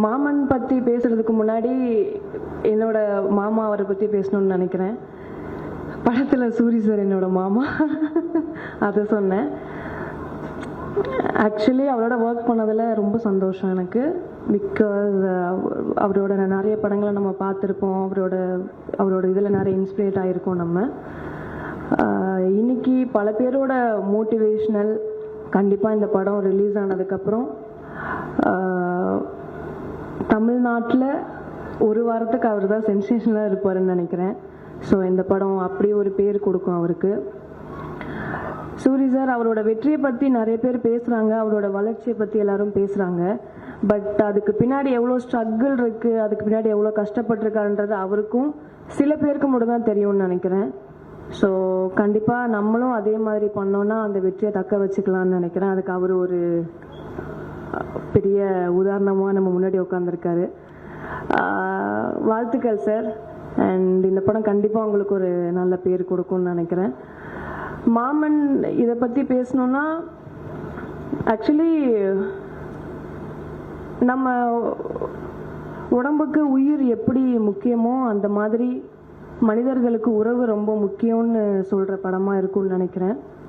மாமன் பற்றி பேசுறதுக்கு முன்னாடி என்னோட மாமா அவரை பற்றி பேசணும்னு நினைக்கிறேன். படத்தில் சூரி சார் என்னோட மாமா அதை சொன்னேன். ஆக்சுவலி அவரோட ஒர்க் பண்ணதில் ரொம்ப சந்தோஷம் எனக்கு. பிகாஸ் அவரோட நிறைய படங்களை நம்ம பார்த்துருப்போம். அவரோட இதில் நிறைய இன்ஸ்பிரேட் ஆகிருக்கோம் நம்ம. இன்னைக்கு பல பேரோட மோட்டிவேஷ்னல். கண்டிப்பாக இந்த படம் ரிலீஸ் ஆனதுக்கப்புறம் தமிழ்நாட்டில் ஒரு வாரத்துக்கு அவர் தான் சென்சேஷனலாக இருப்பாருன்னு நினைக்கிறேன். ஸோ இந்த படம் அப்படி ஒரு பேர் கொடுக்கும் அவருக்கு. சூரி சார் அவரோட வெற்றியை பற்றி நிறைய பேர் பேசுகிறாங்க, அவரோட வளர்ச்சியை பற்றி எல்லாரும் பேசுகிறாங்க. பட் அதுக்கு பின்னாடி எவ்வளோ ஸ்ட்ரகிள் இருக்குது, அதுக்கு பின்னாடி எவ்வளோ கஷ்டப்பட்டிருக்காருன்றது அவருக்கும் சில பேருக்கு மட்டும் தான் தெரியும்னு நினைக்கிறேன். ஸோ கண்டிப்பாக நம்மளும் அதே மாதிரி பண்ணோன்னா அந்த வெற்றியை தக்க வச்சுக்கலான்னு நினைக்கிறேன். அதுக்கு அவர் ஒரு பெரிய உதாரணமாக நம்ம முன்னாடி உட்காந்துருக்காரு. வாழ்த்துக்கள் சார். அண்ட் இந்த படம் கண்டிப்பாக உங்களுக்கு ஒரு நல்ல பேர் கொடுக்கும்னு நினைக்கிறேன். மாமன் இதை பற்றி பேசணுன்னா, ஆக்சுவலி நம்ம உடம்புக்கு உயிர் எப்படி முக்கியமோ அந்த மாதிரி மனிதர்களுக்கு உறவு ரொம்ப முக்கியம்னு சொல்கிற படமாக இருக்கும்னு நினைக்கிறேன்.